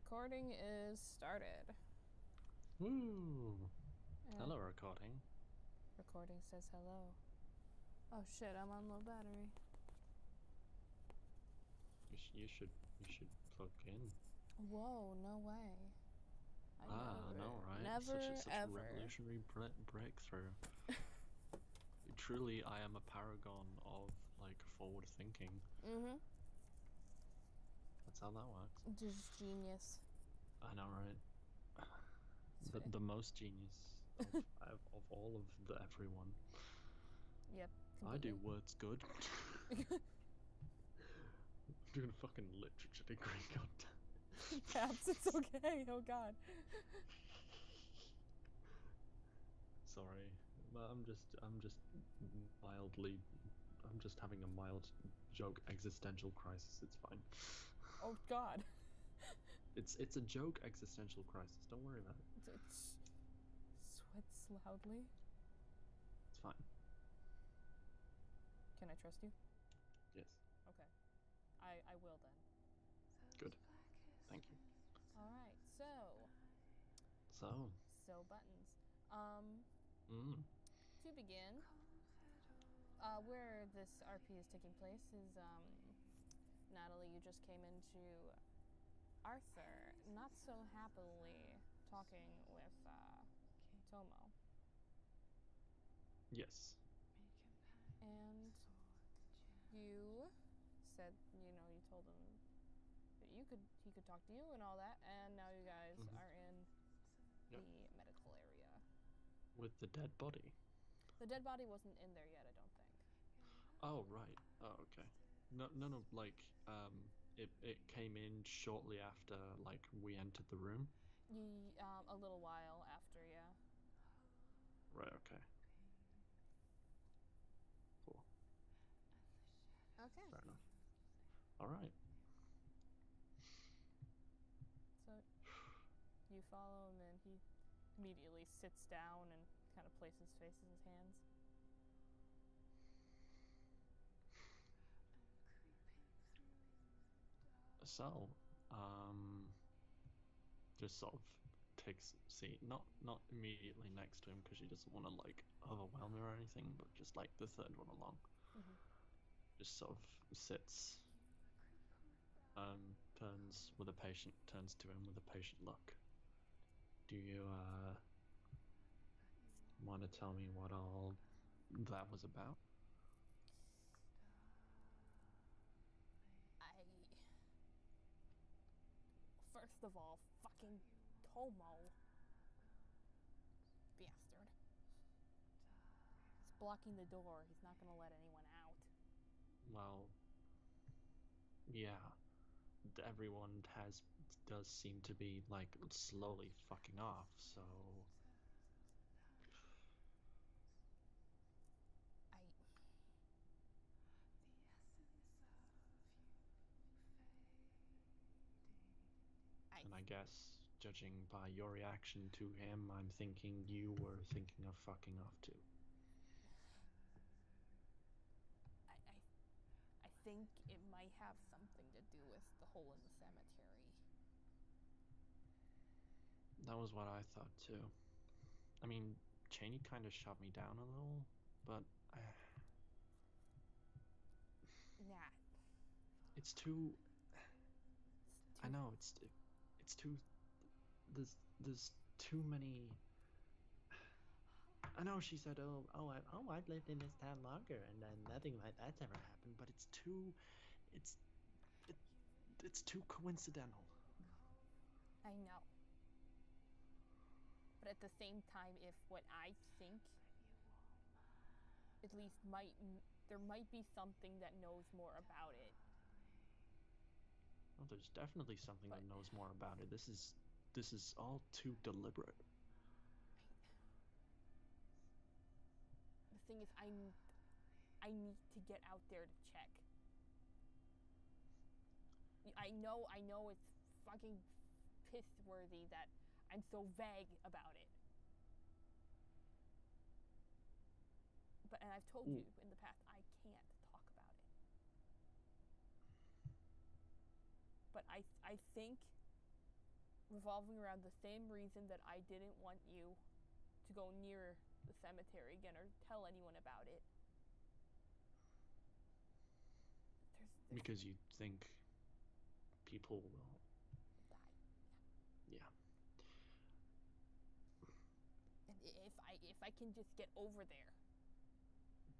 Recording is started. Woo! And Hello, recording. recording says hello. Oh shit, I'm on low battery. You should plug in. Whoa, no way. I know, right? Never Such a ever. revolutionary breakthrough. Truly, I am a paragon of like forward thinking. Mm-hmm. That's how that works. Just genius. I know, right? It's The most genius of all of the everyone. Yep, I do completely. words good. Doing a fucking literature degree, goddamn. Perhaps it's okay. Oh god. Sorry, but I'm just mildly, I'm just having a mild joke existential crisis. It's fine. Oh god. It's a joke existential crisis. Don't worry about it. It's sweats loudly. It's fine. Can I trust you? Yes. Okay. I will then. Good. Thank you. Alright, so So, buttons. mm, To begin, where this RP is taking place is, Natalie, you just came into Arthur, not so happily talking with, Tomo. yes. And you said, you told him that he could talk to you and all that, and now you guys are in Yep. the medical area. With the dead body. The dead body wasn't in there yet, I don't think. Oh, right. Oh, okay. No, like, it came in shortly after, like, we entered the room. A little while after, yeah. Right, okay. Cool. Okay. Fair enough. All right. So you follow him, and he immediately sits down and kind of places his face in his hands. So, just sort of takes a seat, not immediately next to him because she doesn't want to like overwhelm him or anything, but just like the third one along. Mm-hmm. Just sort of sits, turns to him with a patient look. Do you want to tell me what all that was about? I. First of all, fucking Tomo. Bastard. He's blocking the door. He's not gonna let anyone out. Well, yeah, everyone does seem to be like slowly fucking off, so I. I. and I guess, judging by your reaction to him, I'm thinking you were thinking of fucking off too. I. I think it might have something to do with the hole in the cemetery. That was what I thought too. I mean, Cheney kind of shot me down a little, but Nah. it's too. It's I too. know it's too. There's too many. I know she said, I've lived in this town longer, and then nothing like that's ever happened. But it's too, it's, it, it's too coincidental. I know. But at the same time, if what I think at least there might be something that knows more about it. Well, there's definitely something that But knows more about it. This is all too deliberate. the thing is, I need to get out there to check. I know it's fucking piss worthy that I'm so vague about it. And I've told you in the past, I can't talk about it. But I think revolving around the same reason that I didn't want you to go near the cemetery again or tell anyone about it. There's Because you think people will. die. Yeah. And if I can just get over there.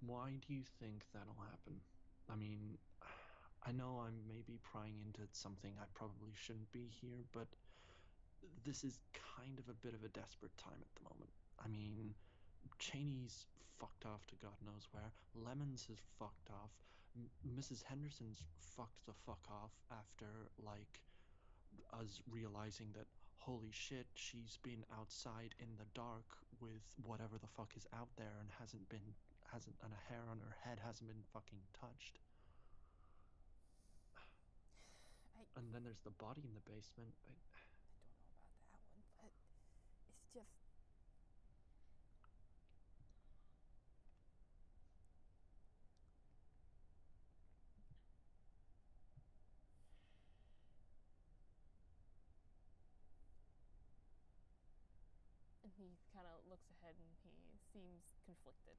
Why do you think that'll happen? I mean, I know I'm maybe prying into something I probably shouldn't be here, but this is kind of a bit of a desperate time at the moment. I mean, Cheney's fucked off to God knows where. Lemons has fucked off. Mrs. Henderson's fucked the fuck off after, like, us realizing that, holy shit, she's been outside in the dark with whatever the fuck is out there and and a hair on her head hasn't been fucking touched. And then there's the body in the basement. I don't know about that one, but it's just. And he kind of looks ahead and he seems conflicted.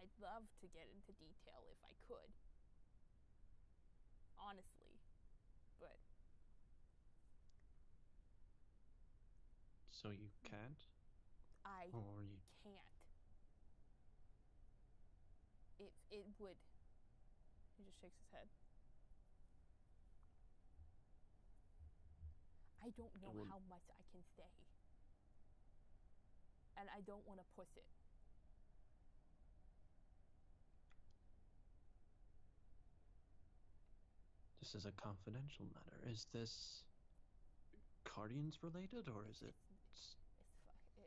I'd love to get into detail if I could. Honestly. But. So you can't? I Or you can't. It would. He just shakes his head. I don't know how much I can say. And I don't want to push it. This is a confidential matter. Is this Guardians related, or is it?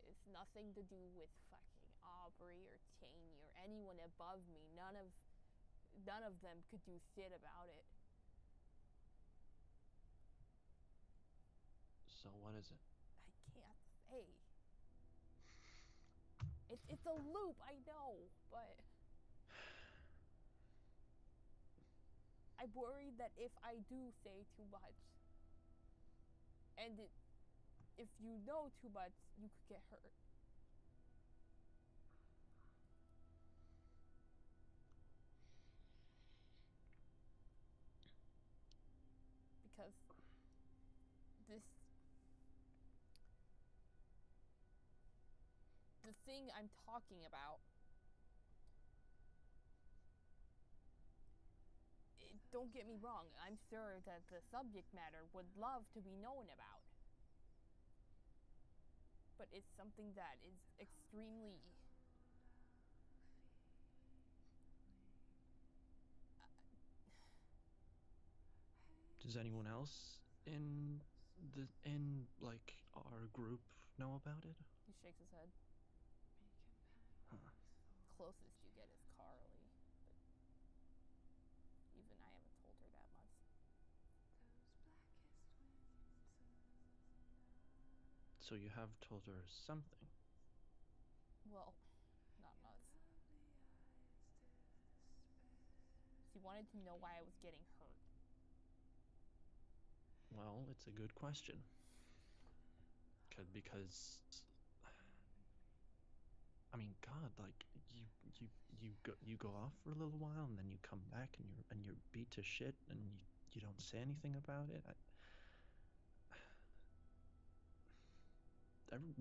It's nothing to do with fucking Aubrey or Cheney or anyone above me. None of them could do shit about it. So what is it? I can't say. It's a loop, I know, but I worry that if I do say too much, and if you know too much, you could get hurt. Because the thing I'm talking about, don't get me wrong, I'm sure that the subject matter would love to be known about. But it's something that is extremely Does anyone else in like our group know about it? He shakes his head. Huh. Closest you get is Carly, but even I haven't told her that much. So you have told her something. Well, not much. She wanted to know why I was getting hurt. Well, it's a good question. Because I mean, God, like you go off for a little while and then you come back and you're beat to shit and you don't say anything about it.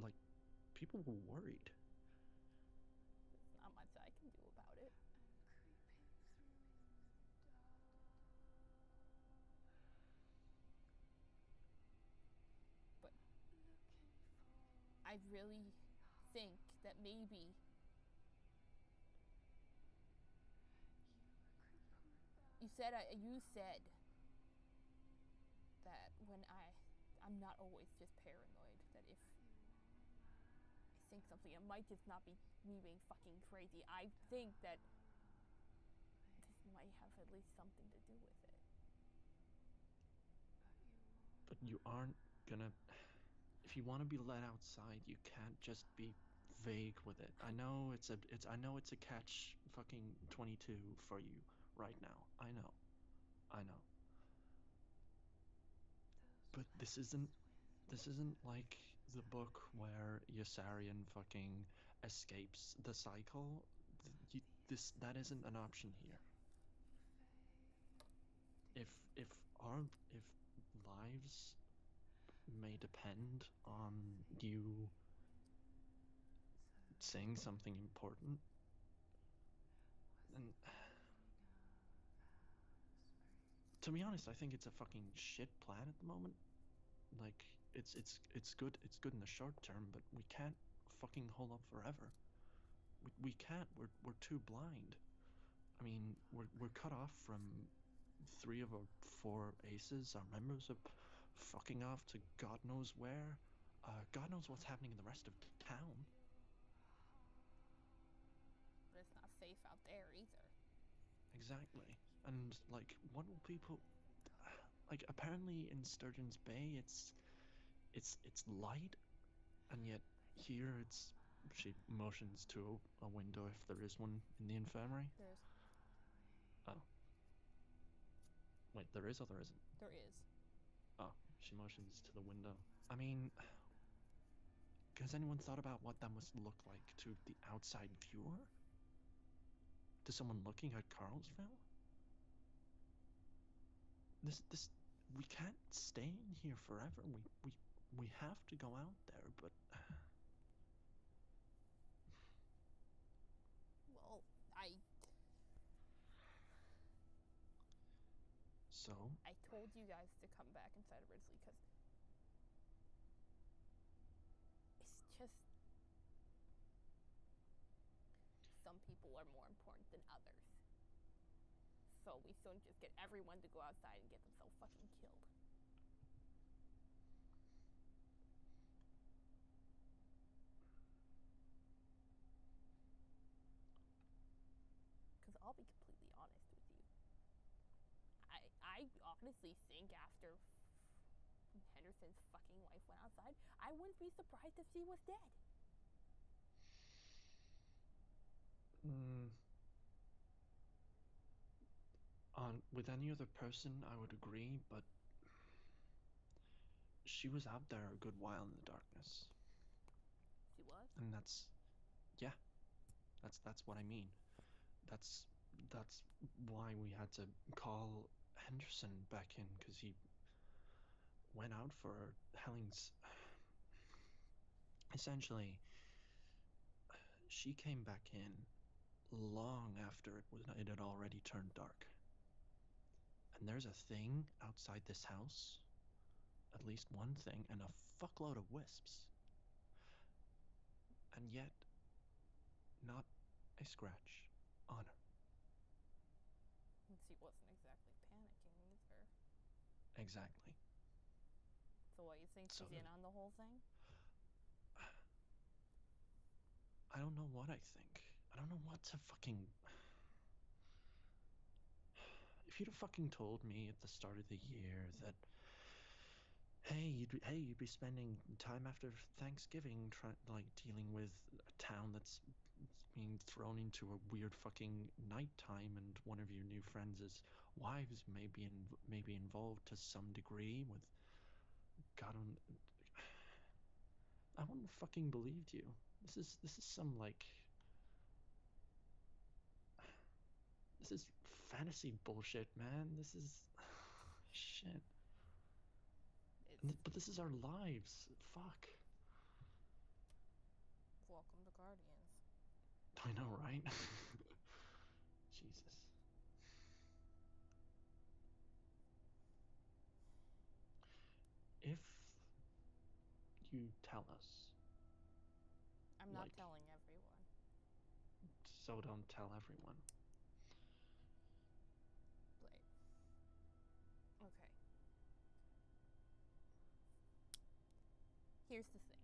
Like people were worried. There's not much I can do about it. But I really think that maybe you said that when I'm not always just paranoid, that if I think something, it might just not be me being fucking crazy. I think that this might have at least something to do with it. But you aren't gonna. If you want to be let outside, you can't just be vague with it. I know it's a catch fucking 22 for you right now. I know. I know. But this isn't like the book where Yossarian fucking escapes the cycle. That isn't an option here. If if our if lives may depend on you saying something important, and to be honest, I think it's a fucking shit plan at the moment. Like it's good in the short term, but we can't fucking hold up forever. We can't. We're too blind. I mean, we're cut off from three of our four aces. Our members are fucking off to God knows where. God knows what's happening in the rest of town. But it's not safe out there either. Exactly. And like, what will people like? Apparently in Sturgeon's Bay, it's light, and yet here it's. She motions to a window if there is one in the infirmary. There's. Oh. Wait, there is or there isn't? There is. Oh, she motions to the window. I mean, has anyone thought about what that must look like to the outside viewer? To someone looking at Carlsville? This, we can't stay in here forever. We have to go out there, but. Well, So? I told you guys to come back inside of Ridsley because it's just some people are more important than others. So we shouldn't just get everyone to go outside and get themselves fucking killed. Because I'll be completely honest with you. I honestly think after Henderson's fucking wife went outside, I wouldn't be surprised if she was dead. With any other person, I would agree, but she was out there a good while in the darkness. She was? And yeah, that's what I mean. That's why we had to call Henderson back in, because he went out for Helling's. Essentially, she came back in long after it had already turned dark. And there's a thing outside this house, at least one thing, and a fuckload of wisps. And yet, not a scratch on her. And she wasn't exactly panicking either. Exactly. So what, you think she's in on the whole thing? I don't know what I think. I don't know what to fucking. If you'd have fucking told me at the start of the year that, hey, you'd be spending time after Thanksgiving dealing with a town that's being thrown into a weird fucking nighttime, and one of your new friends' wives may be involved to some degree with. God, I wouldn't have fucking believed you. This is some like. This is fantasy bullshit, man. This is shit. But this is our lives. Fuck. Welcome to Guardians. I know, right? Jesus. If you tell us. I'm not telling everyone. So don't tell everyone. Okay. Here's the thing.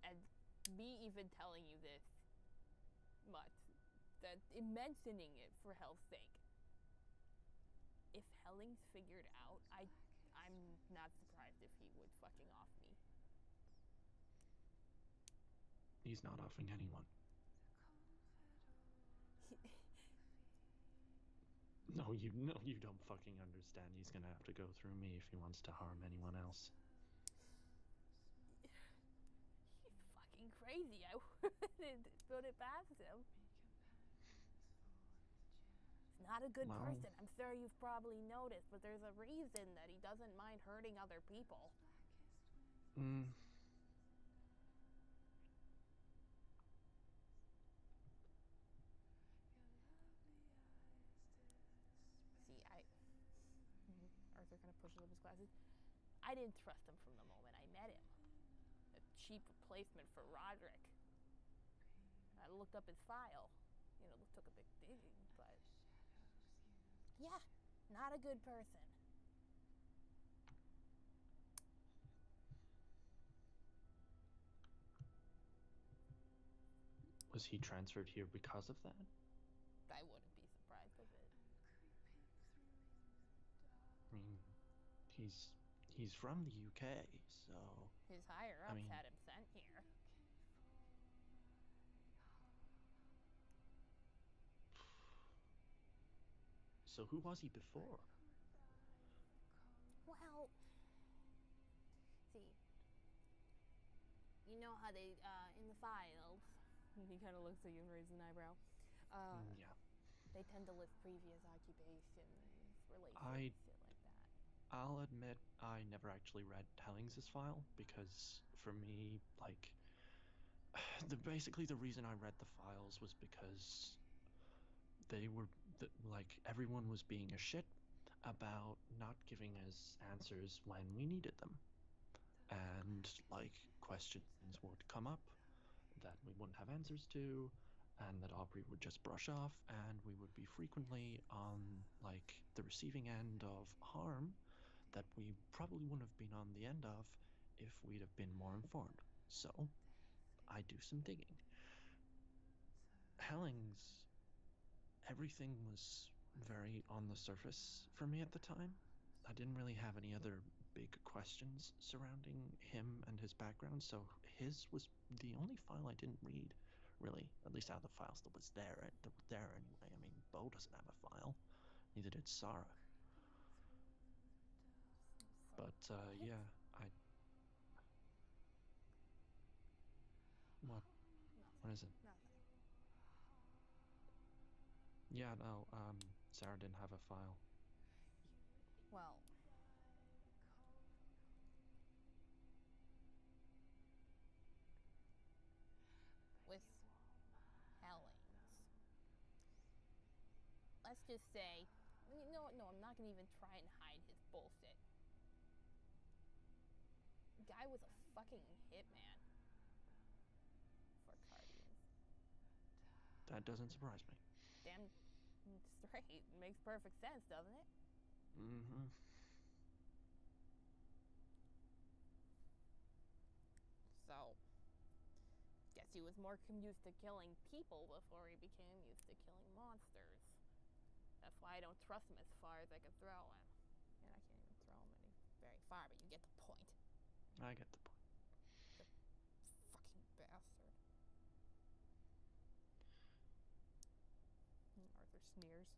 And me even telling you this much, that mentioning it for hell's sake. If Helling's figured out, I'm not surprised if he would fucking off me. He's not offing anyone. No, you don't fucking understand. He's gonna have to go through me if he wants to harm anyone else. He's fucking crazy. I wouldn't put it past him. He's not a good person. I'm sure you've probably noticed, but there's a reason that he doesn't mind hurting other people. See, Arthur kind of pushes up his glasses. I didn't trust him from the moment I met him. A cheap replacement for Roderick. I looked up his file. Took a big digging, but yeah, not a good person. Was he transferred here because of that? I wouldn't be surprised with it. I mean, he's from the UK, so his higher ups had him sent here. So who was he before? Well, see, you know how they in the files. He kind of looks at you and raises an eyebrow. Yeah. They tend to list previous occupations, relations, shit like that. I'll admit I never actually read Hellings's file because for me, like, basically the reason I read the files was because they were like everyone was being a shit about not giving us answers when we needed them, and like questions would come up that we wouldn't have answers to, and that Aubrey would just brush off, and we would be frequently on like the receiving end of harm that we probably wouldn't have been on the end of if we'd have been more informed. So I do some digging. Hellings, everything was very on the surface for me at the time. I didn't really have any other big questions surrounding him and his background, so his was the only file I didn't read, really, at least out of the files that was there anyway. I mean, Bo doesn't have a file, neither did Sarah. But yeah, what? Nothing. What is it? Nothing. Yeah, no, Sarah didn't have a file. Well, with Hellings, let's just say, no, I'm not gonna even try and hide his bullshit. The guy was a fucking hitman for Cardians. That doesn't surprise me. Damn straight. Makes perfect sense, doesn't it? Mm-hmm. So, guess he was more used to killing people before he became used to killing monsters. That's why I don't trust him as far as I can throw him. And I can't even throw him very far, but you get the point. I get the point. The fucking bastard. Arthur sneers.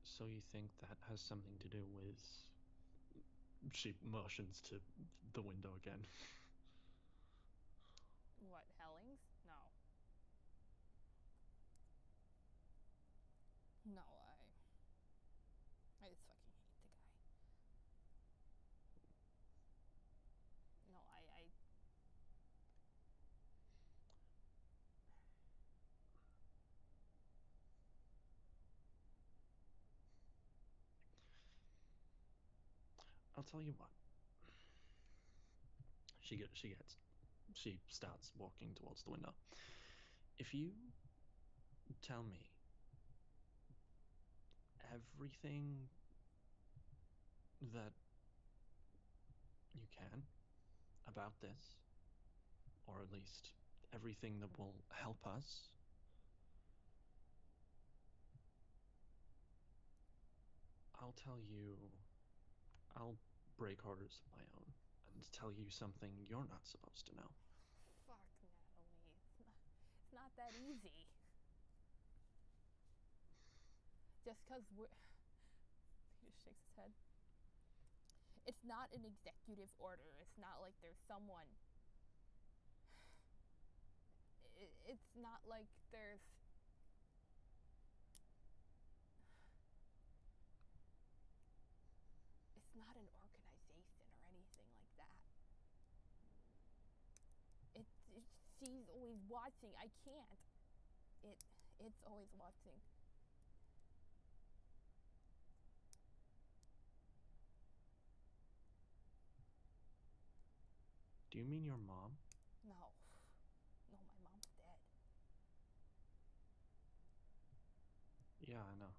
So you think that has something to do with... She motions to the window again. What, Hellings? No. No, I just fucking hate the guy. No, I'll tell you what. She starts walking towards the window. If you tell me everything that you can about this, or at least everything that will help us, I'll tell you, I'll break orders of my own and tell you something you're not supposed to know. Fuck, Natalie. It's not that easy. Just because we're. He just shakes his head. It's not an executive order. It's not like there's someone. It's not like there's. It's not an organization or anything like that. She's always watching. I can't. It's always watching. Do you mean your mom? No. No, my mom's dead. Yeah, I know.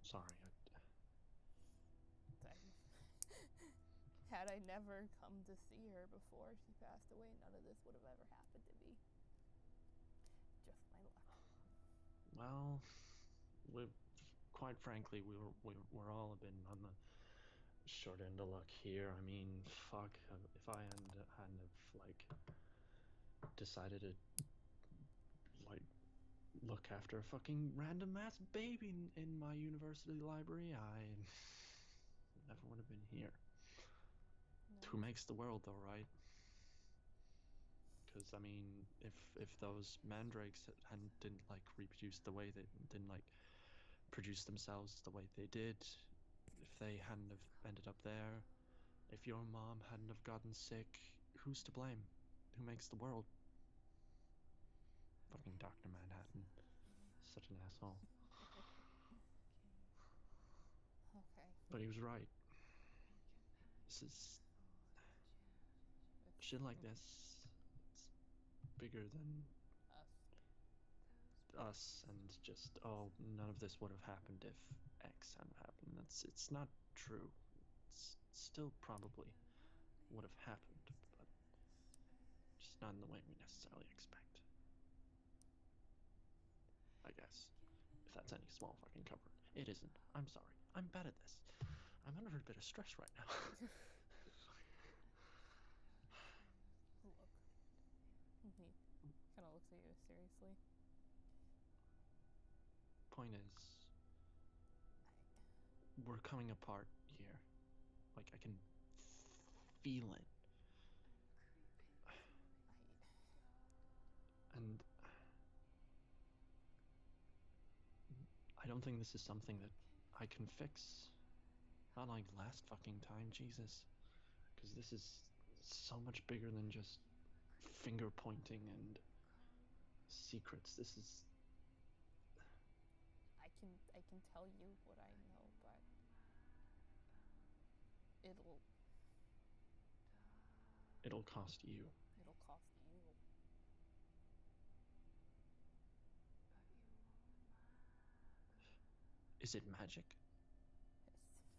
Sorry. Had I never come to see her before she passed away, none of this would have ever happened to me. Just my luck. Well, quite frankly, we're all a bit on the short end of luck here. I mean, fuck, if I hadn't have like decided to like look after a fucking random ass baby in my university library, I never would have been here. No. Who makes the world, though, right? Because I mean, if those mandrakes didn't like reproduce the way they didn't like produce themselves the way they did, if they hadn't have ended up there, if your mom hadn't have gotten sick, who's to blame? Who makes the world? Fucking Dr. Manhattan. Such an asshole. Okay. But he was right. This is shit like this. It's bigger than us and just, oh, none of this would have happened if X hadn't happened. It's not true. It's still probably would have happened, but just not in the way we necessarily expect. I guess. If that's any small fucking comfort. It isn't. I'm sorry. I'm bad at this. I'm under a bit of stress right now. Look. He kind of looks at you seriously. Point is, we're coming apart here. Like, I can feel it. And I don't think this is something that I can fix. Not like last fucking time, Jesus. Because this is so much bigger than just finger pointing and secrets. This is. I can tell you what I know, but It'll cost you. It'll cost you. Is it magic? Yes.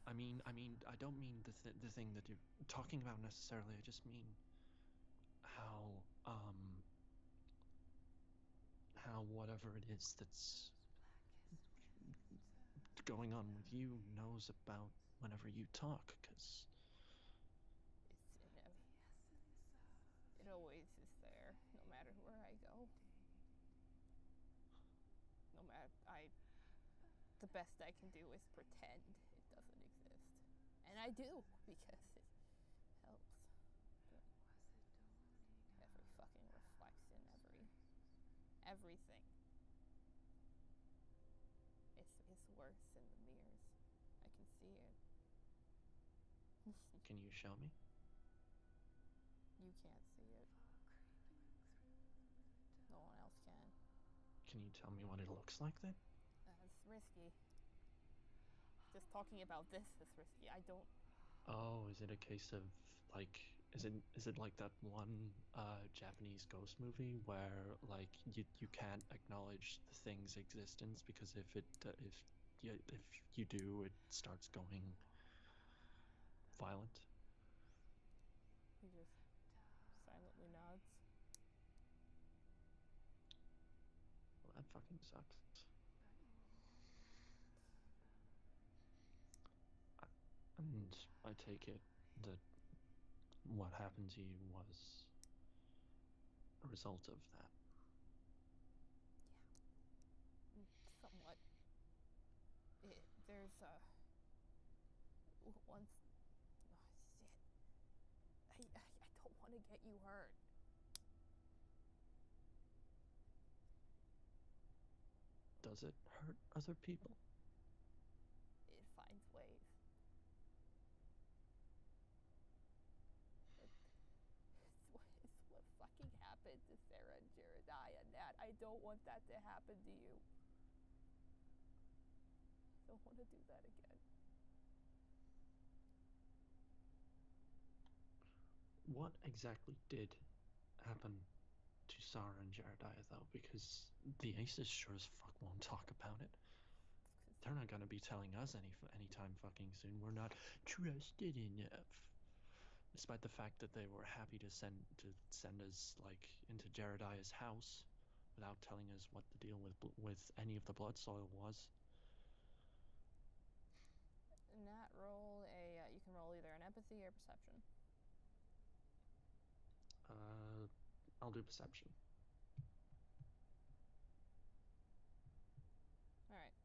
I mean, I don't mean the thing that you're talking about necessarily. I just mean how whatever it is that's going on with you knows about whenever you talk, because it always is there, no matter where I go. No matter the best I can do is pretend it doesn't exist, and I do because it helps. But every fucking reflection, everything. It's worse in the mirrors. I can see it. can you show me? You can't see it. No one else can. Can you tell me what it looks like then? It's risky. Just talking about this is risky. I don't. Oh, is it a case of like, is it like that one Japanese ghost movie where like you can't acknowledge the thing's existence because if you do, it starts going violent? He just silently nods. That fucking sucks. And I take it that what happened to you was a result of that. Somewhat. There's once. Oh, shit. I don't want to get you hurt. Does it hurt other people? It finds ways. It's what fucking happened to Sarah and Jeremiah, Nat. I don't want that to happen to you. I don't want to do that again. What exactly did happen to Sarah and Jeremiah, though? Because the Aces sure as fuck won't talk about it. They're not gonna be telling us anytime fucking soon. We're not trusted enough. Despite the fact that they were happy to send us like into Jeremiah's house without telling us what the deal with any of the blood soil was. Nat, roll a. You can roll either an empathy or perception. I'll do perception. Alright.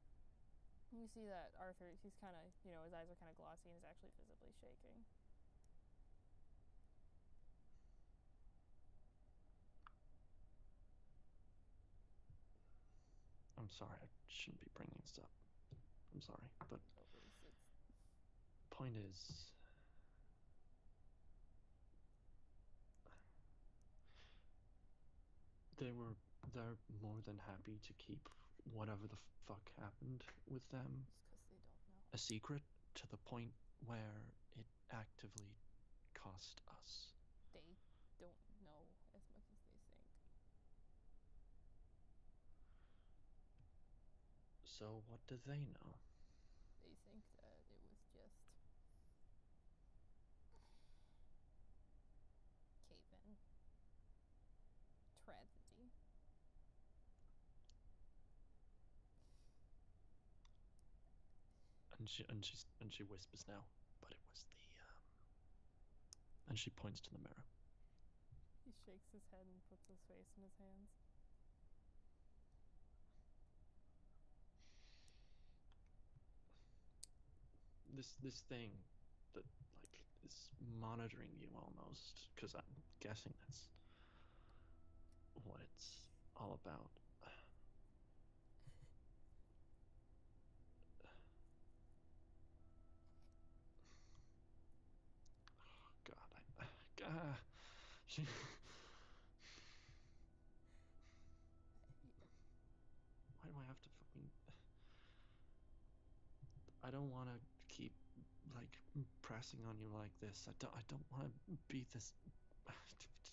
You see that Arthur, he's kind of, his eyes are kind of glossy and he's actually visibly shaking. I'm sorry, I shouldn't be bringing this up. I'm sorry, but point is, they're more than happy to keep whatever the fuck happened with them Just because they don't know. a secret to the point where it actively cost us. They don't know as much as they think. So what do they know? They think that it was just cave-in tragedy. And she whispers now, but it was the and she points to the mirror. He shakes his head and puts his face in his hands. This thing that like is monitoring you almost, because I'm guessing that's what it's all about. God, she. Why do I have to fucking? I don't want to keep like pressing on you like this. I don't want to be this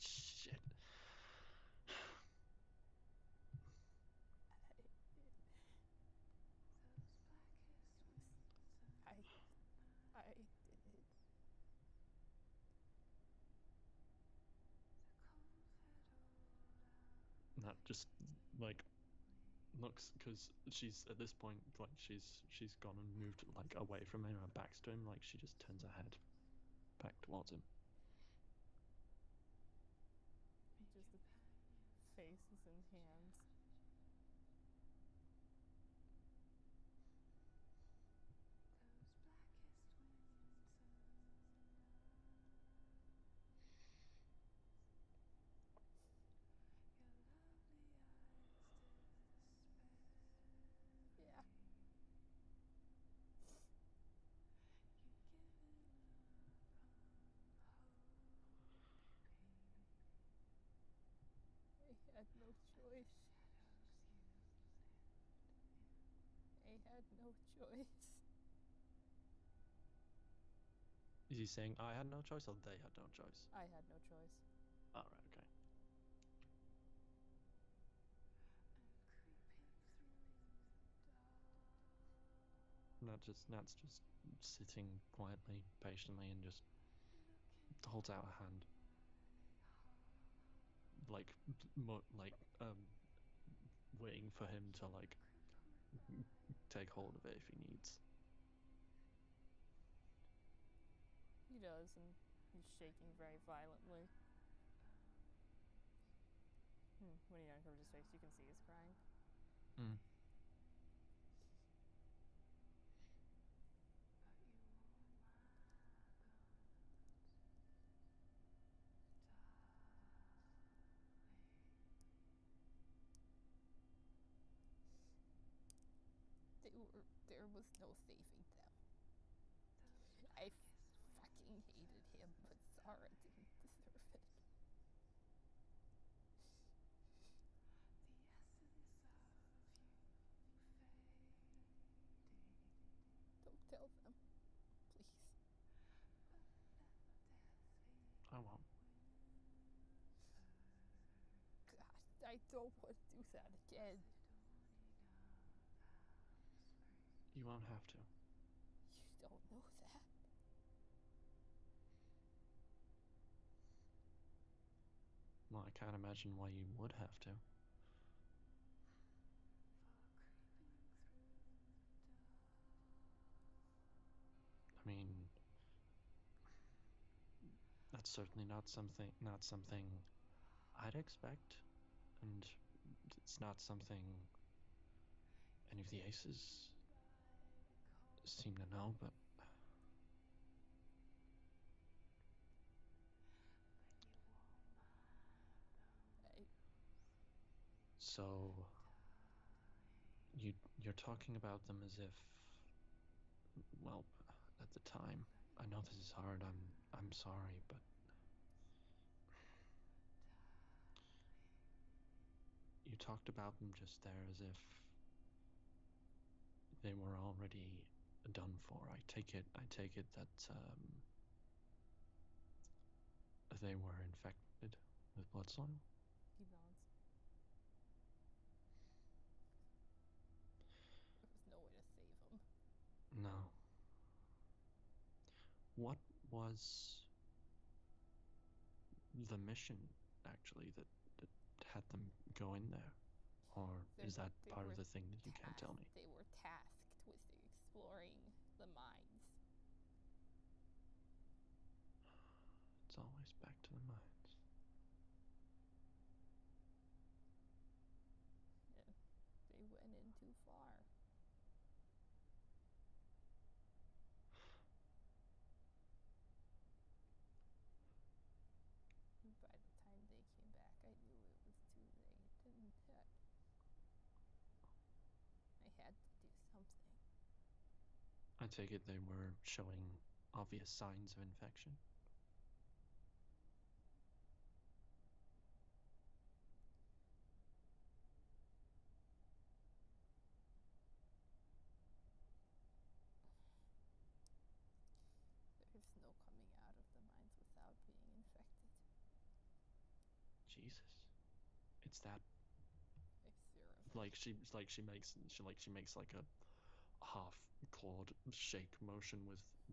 shit. I did it. Not just like looks, because she's at this point like she's gone and moved like away from him and back to him. Like she just turns her head back towards him. Just the faces and hands. Yeah. I had no choice. I had no choice. Is he saying I had no choice or they had no choice? I had no choice. All right, okay. Nat's just sitting quietly, patiently, and just holds out a hand, like waiting for him to like take hold of it if he needs. He does, and he's shaking very violently. When he uncovers his face, you can see he's crying. Mm. There was no saving them. I fucking hated him, but Zara didn't deserve it. Don't tell them, please. I won't. God, I don't want to do that again. You won't have to. You don't know that. Well, I can't imagine why you would have to. I mean, that's certainly not something I'd expect, and it's not something any of the aces seem to know, but so you're talking about them as if, well, at the time. I know this is hard. I'm sorry, but you talked about them just there as if they were already done for. I take it that they were infected with blood soil. He nods. There was no way to save him. No. What was the mission actually that had them go in there? Or is that part of the thing that you can't tell me? They were tasked with exploring the mines. It's always back to the mines. And they went in too far. By the time they came back, I knew it was too late, and I had to do something. I take it they were showing obvious signs of infection. There's no coming out of the mines without being infected. Jesus, it's that. Like she makes like a half clawed shake motion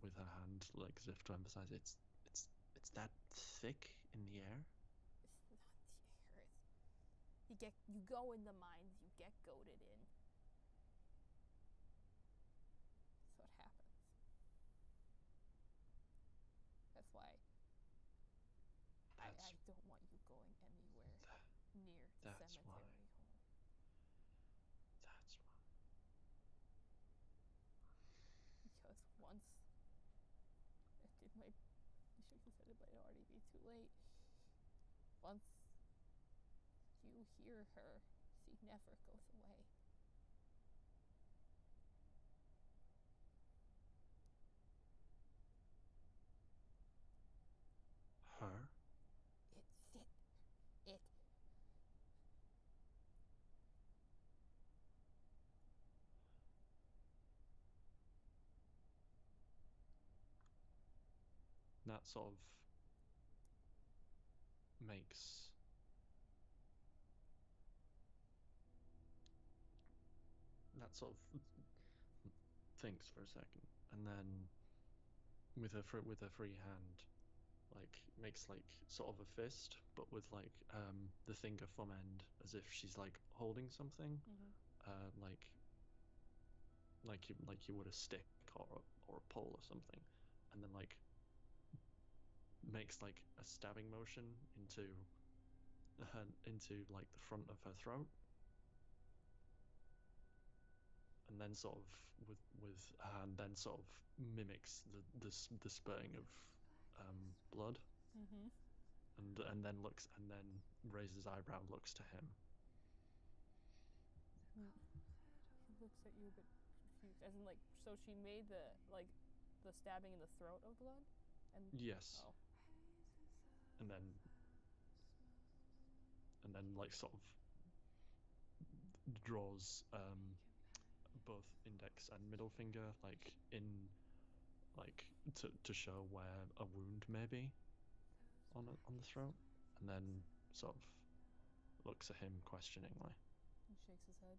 with her hand, like as if to emphasize it's that thick in the air. It's not the air. You go in the mines, you get goaded in. That's what happens. That's why I don't want you going anywhere near the cemetery hole. That's why. Because once it might, you should have said it might already be too late. Once you hear her, she never goes away. Her? It. That sort of makes thinks for a second, and then with a free hand like makes like sort of a fist, but with like the finger thumb end as if she's like holding something, like you would a stick or a pole or something, and then like makes like a stabbing motion into like the front of her throat, and then sort of and then sort of mimics the spurting of blood, and then looks and then raises eyebrow, looks to him. She looks at you, but confused. As in, like, so she made the stabbing in the throat of blood, and Yes. oh, and then like sort of draws both index and middle finger like in like to show where a wound may be on the throat, and then sort of looks at him questioningly. he shakes his head.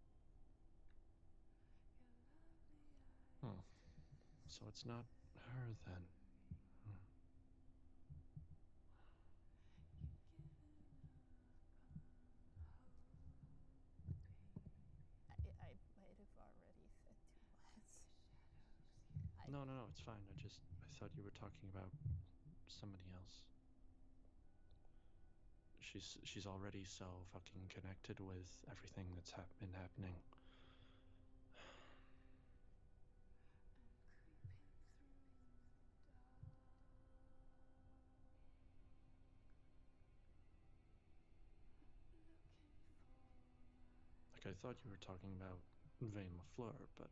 Oh, so it's not her then. I might have already said too much. No, it's fine. I thought you were talking about somebody else. She's already so fucking connected with everything that's been happening. Like, I thought you were talking about Vane LaFleur, but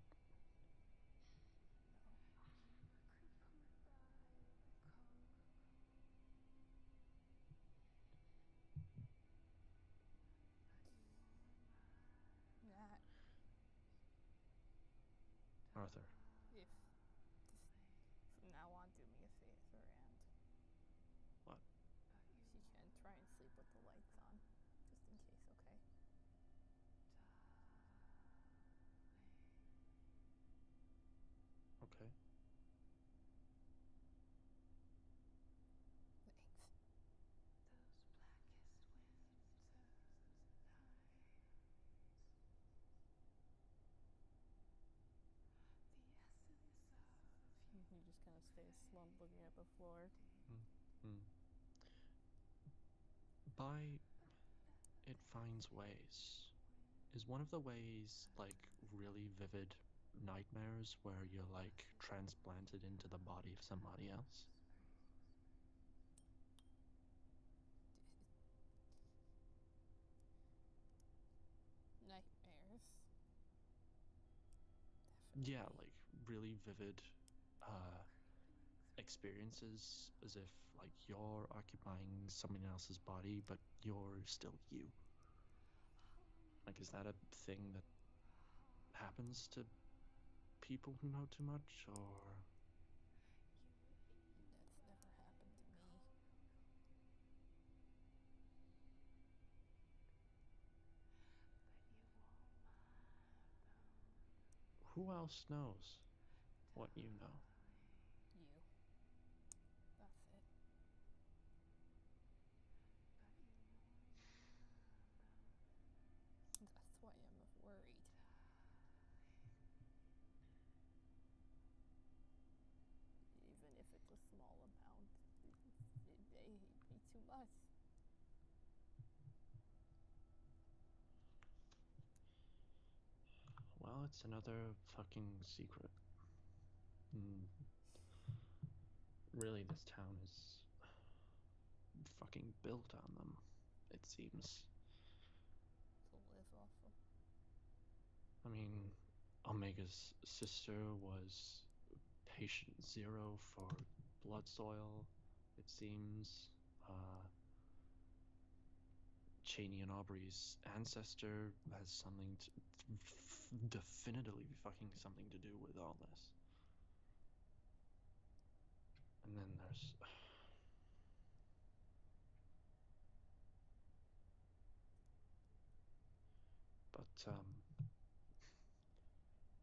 Nat, Arthur. if from now on, do me a favor and What? if you can, try and sleep with the lights on, just in case, okay? Okay. Thanks. He just kind of stays slumped, looking at the floor. By it finds ways. Is one of the ways like really vivid nightmares where you're like transplanted into the body of somebody else? Nightmares. Yeah, like really vivid experiences as if like you're occupying someone else's body, but you're still you. Like, is that a thing that happens to people who know too much, or? That's never happened to me. Who else knows what you know? You. That's it. That's why I'm worried. Even if it's a small amount, they hate me too much. Well, it's another fucking secret. Really, this town is fucking built on them, it seems. To live off of. I mean, Omega's sister was patient zero for blood soil, it seems. Cheney and Aubrey's ancestor has something to definitively fucking something to do with all this. And then there's but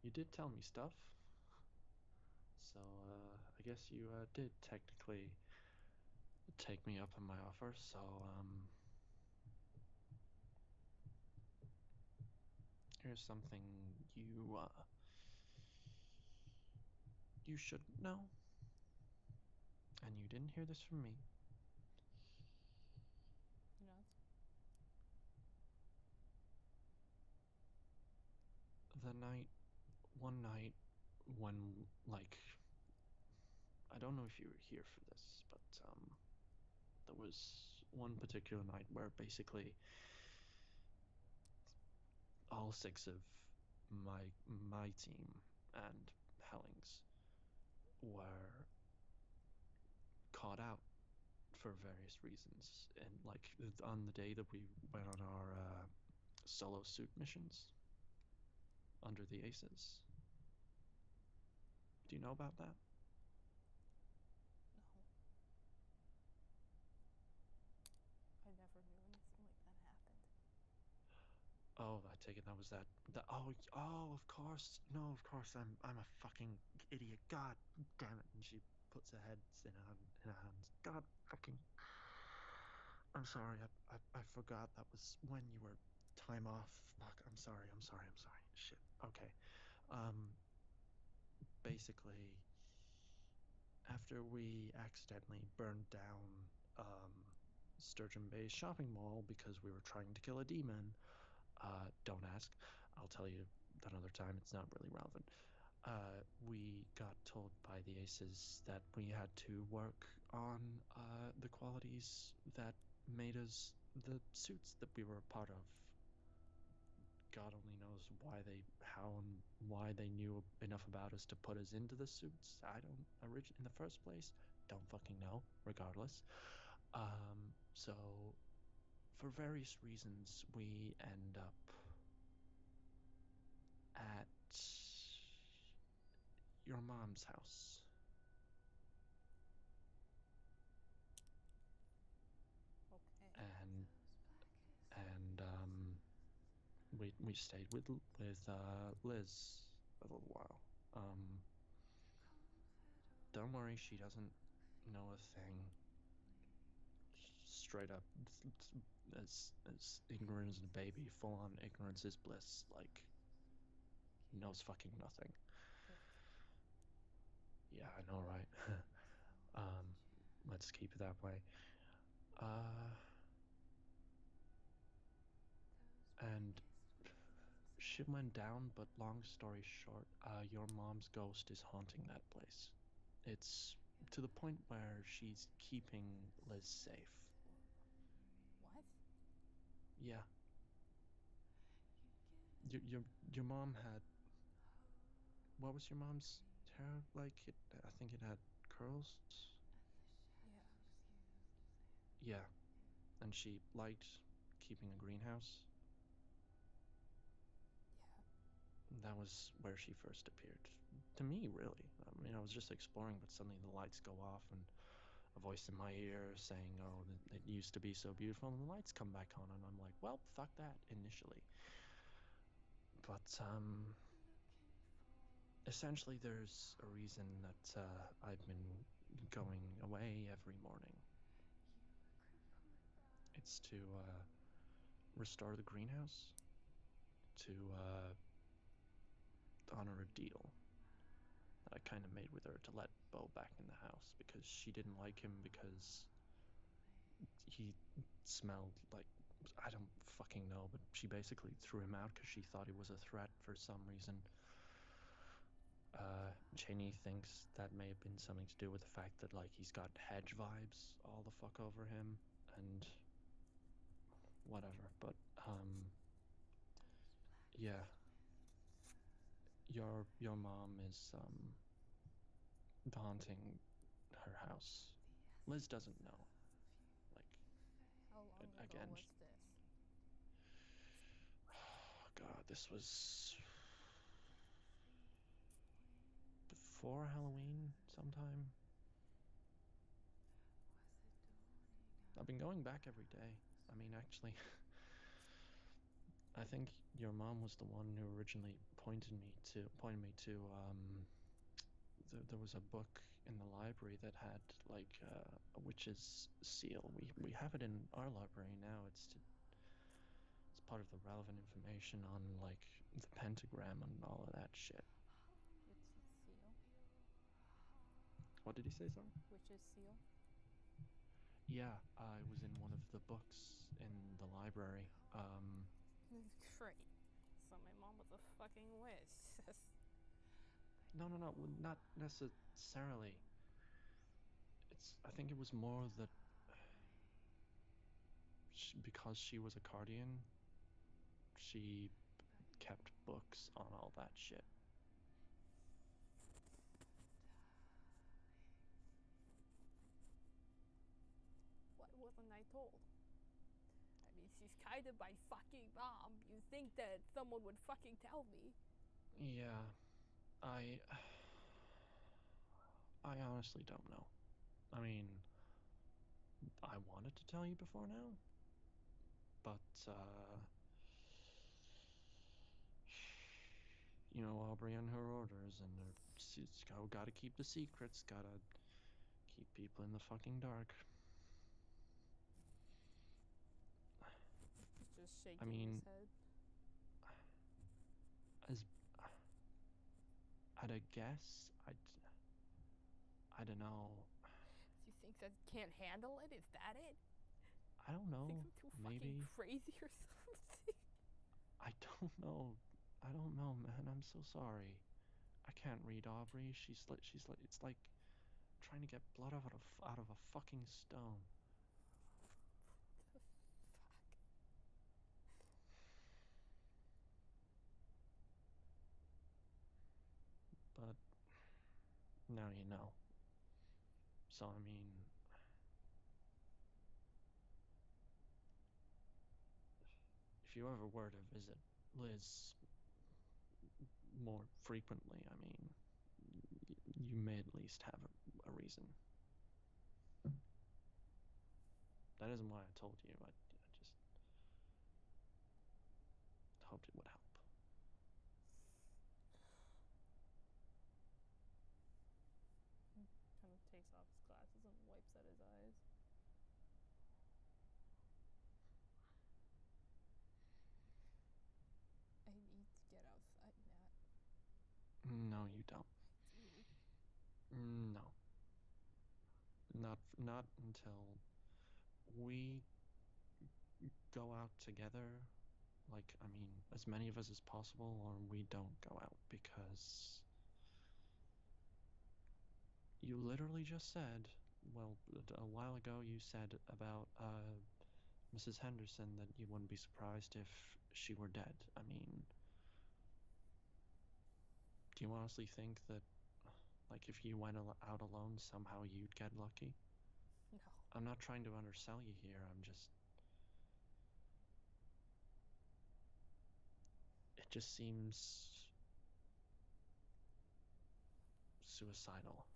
you did tell me stuff. So I guess you did technically take me up on my offer, so here's something you you shouldn't know, and you didn't hear this from me. You know? One night, when, like, I don't know if you were here for this, but there was one particular night where basically all six of my my team and Hellings were caught out for various reasons, and like on the day that we went on our solo suit missions under the Aces. Do you know about that? No. I never knew anything like that happened. Oh, I take it that was that. Oh, of course. No, of course. I'm a fucking idiot. God damn it! And she puts her head in her hands. God fucking. I'm sorry. I forgot that was when you were time off. Fuck. I'm sorry. I'm sorry. I'm sorry. Shit. Okay. Um. Basically, after we accidentally burned down Sturgeon Bay's shopping mall because we were trying to kill a demon. Don't ask. I'll tell you another time. It's not really relevant. We got told by the Aces that we had to work on the qualities that made us the suits that we were a part of. God only knows how and why they knew enough about us to put us into the suits. I don't, in the first place, don't fucking know, regardless. So, for various reasons, we end up at your mom's house. Okay. And we stayed with Liz a little while. Don't worry, she doesn't know a thing. Straight up, as ignorant as a baby, full on ignorance is bliss. Like, knows fucking nothing. Good. Yeah, I know, right? um, let's keep it that way. And shit went down, but long story short, your mom's ghost is haunting that place. It's to the point where she's keeping Liz safe. What? Yeah. Your your mom had, what was your mom's hair like? I think it had curls. Yeah. Yeah, and she liked keeping a greenhouse. Yeah. That was where she first appeared. To me, really. I mean, I was just exploring, but suddenly the lights go off and a voice in my ear saying, "Oh, it used to be so beautiful," and the lights come back on, and I'm like, "Well, fuck that." Initially, but essentially, there's a reason that I've been going away every morning. It's to restore the greenhouse, to honor a deal that I kind of made with her to let Bo back in the house because she didn't like him because he smelled like, I don't fucking know, but she basically threw him out because she thought he was a threat for some reason. Cheney thinks that may have been something to do with the fact that like he's got hedge vibes all the fuck over him and whatever. But yeah, your mom is haunting her house. Liz doesn't know. Like, How long ago again, was this? oh God, this was before Halloween sometime. I've been going back every day. I mean, actually, I think your mom was the one who originally pointed me to there was a book in the library that had like a witch's seal. We have it in our library now. It's part of the relevant information on like the pentagram and all of that shit. Witch's seal. What did he say, sorry? Witch's seal. Yeah, I was in one of the books in the library. Great. So my mom was a fucking witch. No, not necessarily. I think it was more that because she was a Cardian, she kept books on all that shit. Why wasn't I told? I mean, she's kind of my fucking mom. You think that someone would fucking tell me? Yeah, I I honestly don't know. I mean, I wanted to tell you before now, but you know, Aubrey and her orders, and she's gotta keep the secrets, gotta keep people in the fucking dark. Just shaking I mean, his head. as I'd a guess, I don't know. Do you think that can't handle it? Is that it? I don't know. Think I'm too fucking Maybe. crazy or something? I don't know. I don't know, man. I'm so sorry. I can't read Aubrey. She's like it's like trying to get blood out of a fucking stone. The fuck? But now you know. So I mean, if you ever were to visit Liz more frequently, I mean, you may at least have a reason. That isn't why I told you. I just hoped it would help. Kind of takes off his glasses and wipes at his eyes. I need to get outside, Nat. No, you don't. I do. No. Not until we go out together. Like, I mean, as many of us as possible, or we don't go out because you literally just said, well, a while ago you said about Mrs. Henderson that you wouldn't be surprised if she were dead. I mean, do you honestly think that, like, if you went out alone, somehow you'd get lucky? No. I'm not trying to undersell you here. It just seems suicidal.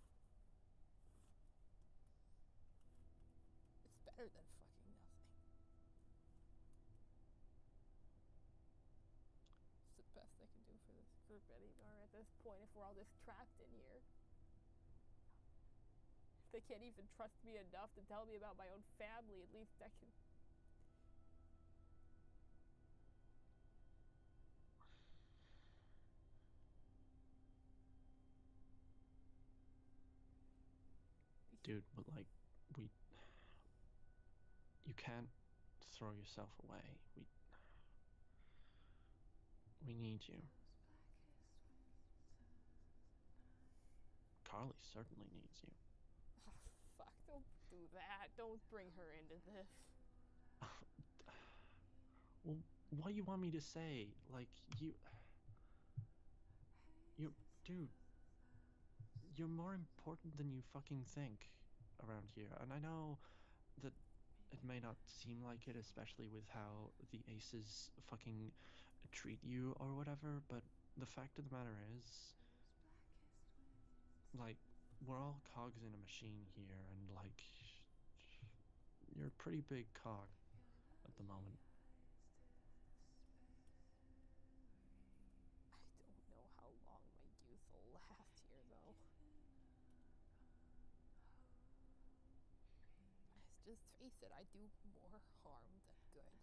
It's better than fucking nothing. It's the best I can do for this group anymore at this point if we're all just trapped in here. If they can't even trust me enough to tell me about my own family, at least I can. Dude, but like, we. You can't throw yourself away. We need you. Carly certainly needs you. Oh, fuck, don't do that. Don't bring her into this. Well, what do you want me to say? Like, dude, you're more important than you fucking think around here. And I know that it may not seem like it, especially with how the Aces fucking treat you or whatever, but the fact of the matter is, like, we're all cogs in a machine here, and, like, you're a pretty big cog at the moment. I don't know how long my youth will last here, though. Just face it, I do more harm than good.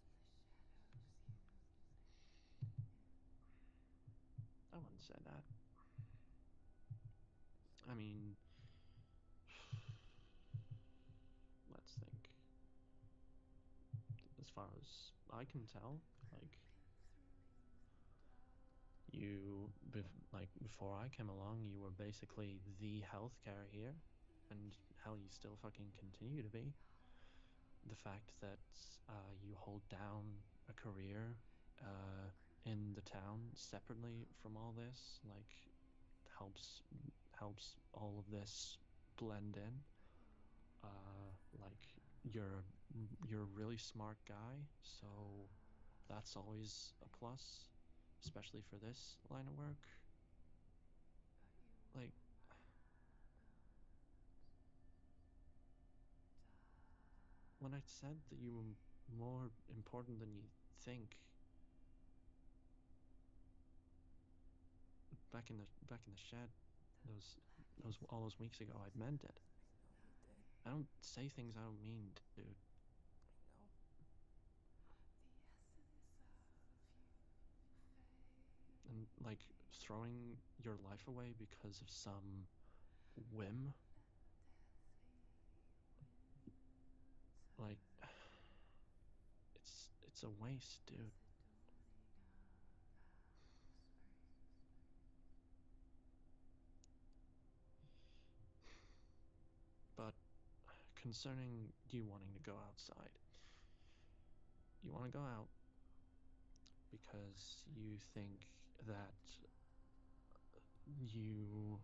I wouldn't say that. I mean, let's think. As far as I can tell, like like before I came along, you were basically the healthcare here, and hell, you still fucking continue to be. The fact that you hold down a career uh, in the town separately from all this, like helps helps all of this blend in. Like you're you're a really smart guy, so that's always a plus, especially for this line of work. Like, when I said that you were more important than you think back in the shed, those all those weeks ago, I meant it. I know you did. I don't say things I don't mean, dude. I know. And like throwing your life away because of some whim, like it's a waste, dude. But concerning you wanting to go outside, you want to go out because you think that you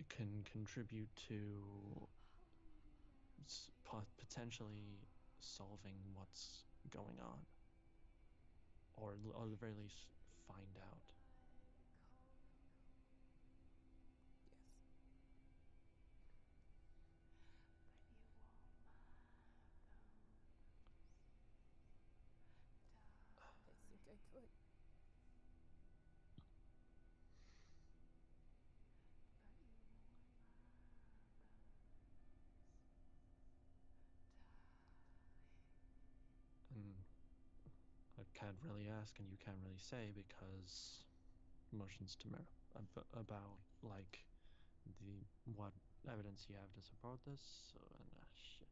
can contribute to potentially solving what's going on, or at the very least find out. Yes. I think I could. And I can't really ask, and you can't really say because motions to mirror about like the what evidence you have to support this. So, and shit.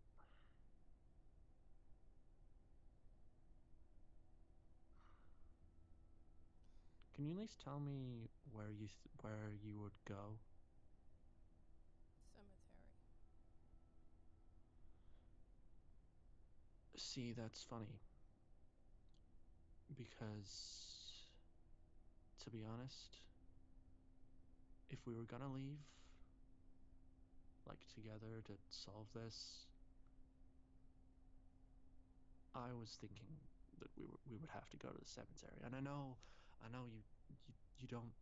Can you at least tell me where you would go? Cemetery. See, that's funny because, to be honest, if we were gonna leave, like together to solve this, I was thinking that we would have to go to the cemetery. And I know you don't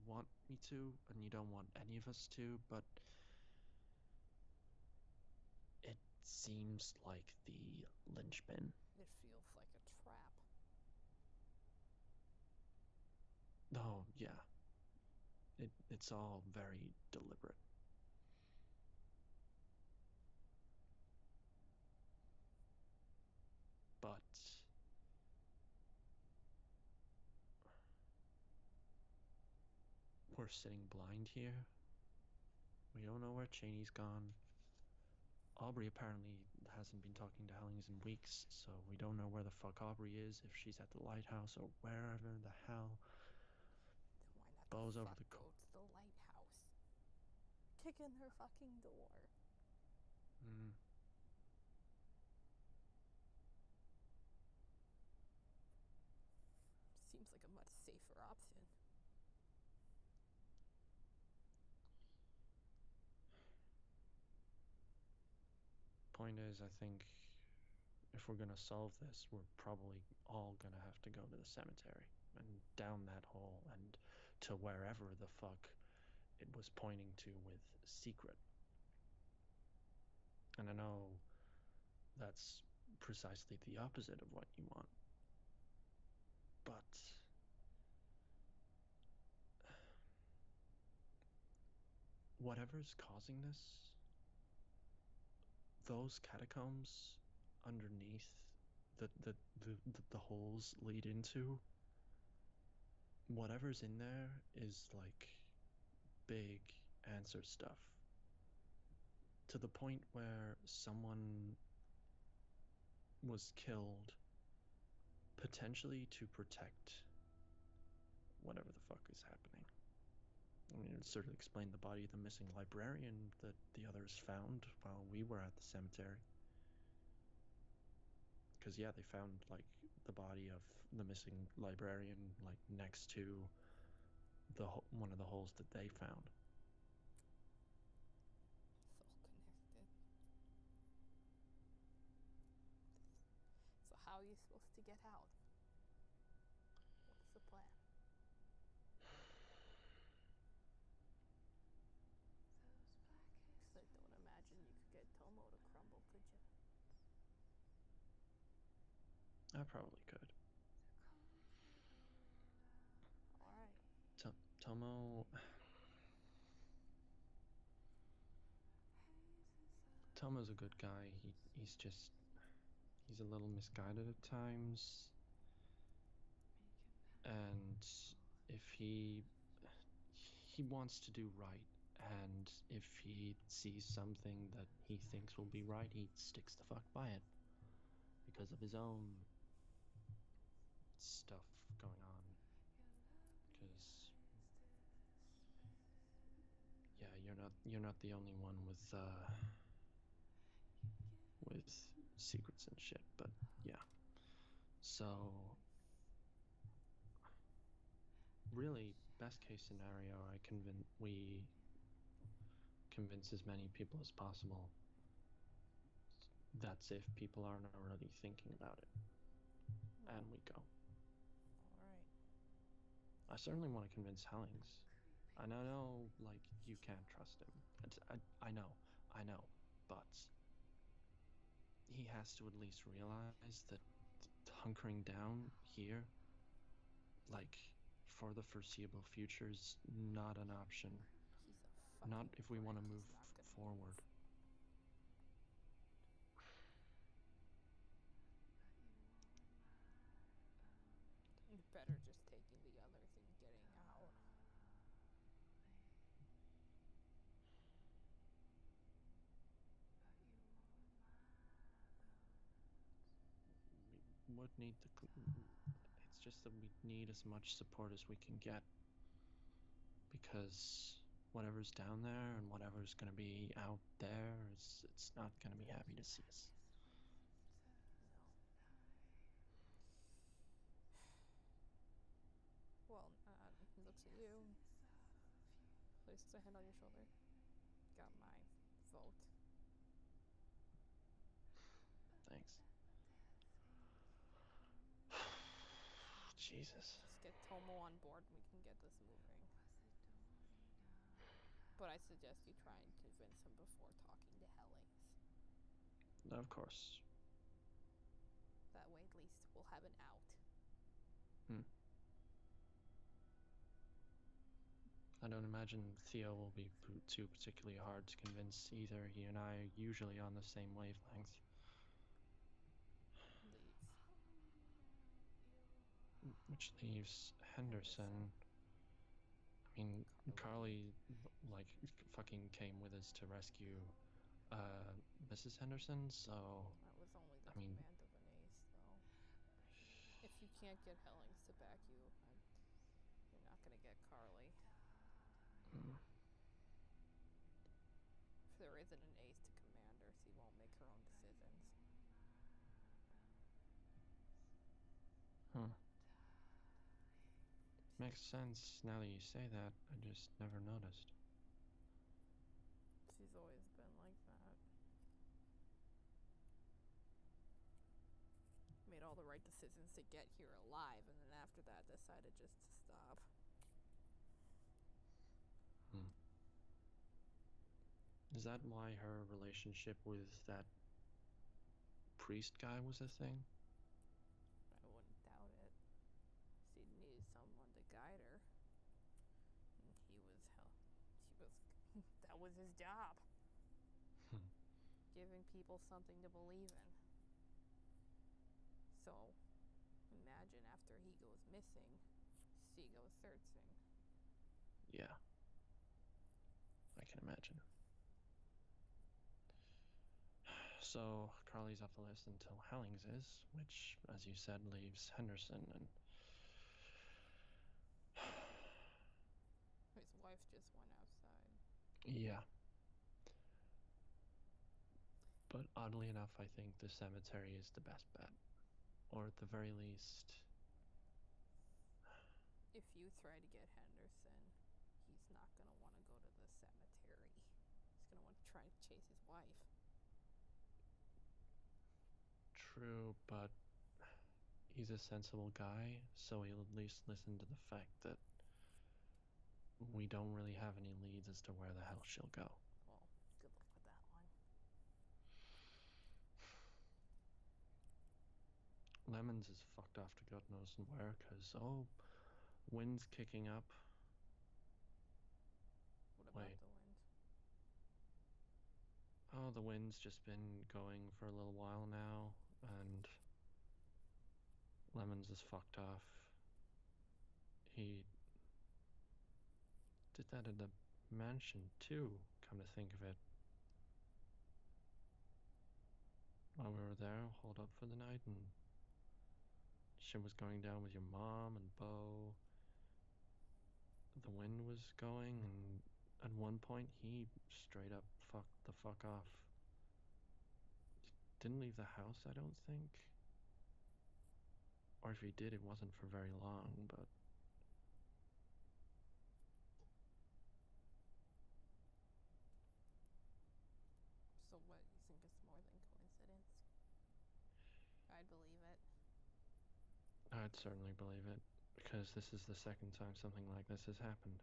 want me to, and you don't want any of us to, but it seems like the linchpin. It feels like a trap. Oh, yeah. It's all very deliberate. But we're sitting blind here. We don't know where Cheney's gone. Aubrey apparently hasn't been talking to Hellings in weeks, so we don't know where the fuck Aubrey is, if she's at the lighthouse or wherever the hell. Then why not Bo's the over fuck the go to the lighthouse? Kick in her fucking door. Mm. Seems like a much safer option. Point is, I think if we're gonna solve this, we're probably all gonna have to go to the cemetery and down that hole and to wherever the fuck it was pointing to with secret. And I know that's precisely the opposite of what you want. But whatever's causing this, those catacombs underneath the holes lead into, whatever's in there is like big answer stuff. To the point where someone was killed potentially to protect whatever the fuck is happening. I mean, it would certainly explain the body of the missing librarian that the others found while we were at the cemetery. Because, yeah, they found, like, the body of the missing librarian, like, next to one of the holes that they found. It's all connected. So how are you supposed to get out? What's the plan? Because I don't imagine you could get Tomo to crumble, could you? I probably could. Alright. Tomo... Tomo's a good guy. He's just... He's a little misguided at times. And if he wants to do right, and if he sees something that he thinks will be right, he sticks the fuck by it because of his own stuff going on. Because yeah, you're not the only one with secrets and shit, but yeah. So really, best case scenario, we convince as many people as possible. That's if people aren't already thinking about it. And we go. Alright. I certainly want to convince Hellings. And I know, like, you can't trust him. I know, but he has to at least realize that hunkering down here, like, for the foreseeable future is not an option. He's a fucking Not if we want to prick. move He's not gonna forward. Better just taking the others and getting out. We would need it's just that we need as much support as we can get, because whatever's down there and whatever's going to be out there, it's not going to be happy to see us. No. Well, he looks at you, places a hand on your shoulder. Got my vote. Thanks. Jesus. Just get Tomo on board and we can get this moving. But I suggest you try and convince him before talking to Hellings. Of course. That way at least we'll have an out. I don't imagine Theo will be too particularly hard to convince either. He and I are usually on the same wavelength. Which leaves Henderson. I mean, Carly, like, fucking came with us to rescue Mrs. Henderson, so... That was only the I mean, command of an ace, though. If you can't get Hellings to back you, you're not gonna get Carly. If there isn't an ace to command her, she won't make her own decisions. Makes sense now that you say that. I just never noticed. She's always been like that. Made all the right decisions to get here alive, and then after that decided just to stop. Is that why her relationship with that priest guy was a thing? I wouldn't doubt it. She needed someone to guide her. And that was his job. Giving giving people something to believe in. So, imagine after he goes missing, she goes searching. Yeah, I can imagine. So Carly's off the list until Hellings is, which, as you said, leaves Henderson and His wife just went outside. yeah. But oddly enough, I think the cemetery is the best bet. Or at the very least, If you try to get Henderson, he's not going to want to go to the cemetery. He's going to want to try to chase his wife. true, but he's a sensible guy, so he'll at least listen to the fact that we don't really have any leads as to where the hell she'll go. Well, good luck with that one. Lemons is fucked off to God knows where, because, oh, wind's kicking up. What about Wait. the wind? Oh, the wind's just been going for a little while now, and Lemons is fucked off. He did that in the mansion too, come to think of it. While we were there, holed up for the night, and shit was going down with your mom and Bo. The wind was going, and at one point he straight up fucked the fuck off. Didn't leave the house, I don't think. Or if he did, it wasn't for very long, but So what, you think it's more than coincidence? I'd believe it. I'd certainly believe it, because this is the second time something like this has happened.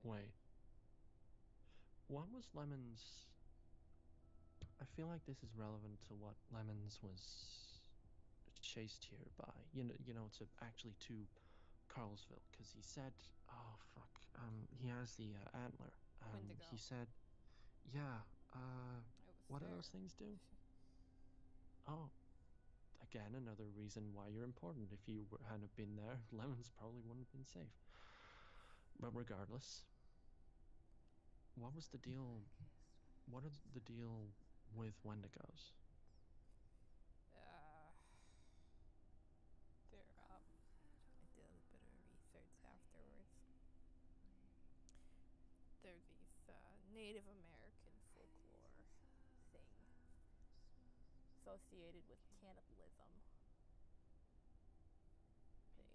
Wait. What was Lemons... I feel like this is relevant to what Lemons was chased here by. To actually to Carlsville, because he said, oh fuck, he has the antler. Wendigo. He said, yeah, It was what do there. those things do? Oh, again, another reason why you're important. If you hadn't been there, Lemons probably wouldn't have been safe. But regardless, what was the deal? What is the deal with Wendigos? I did a bit of research afterwards. They're these Native American folklore thing associated with cannibalism. They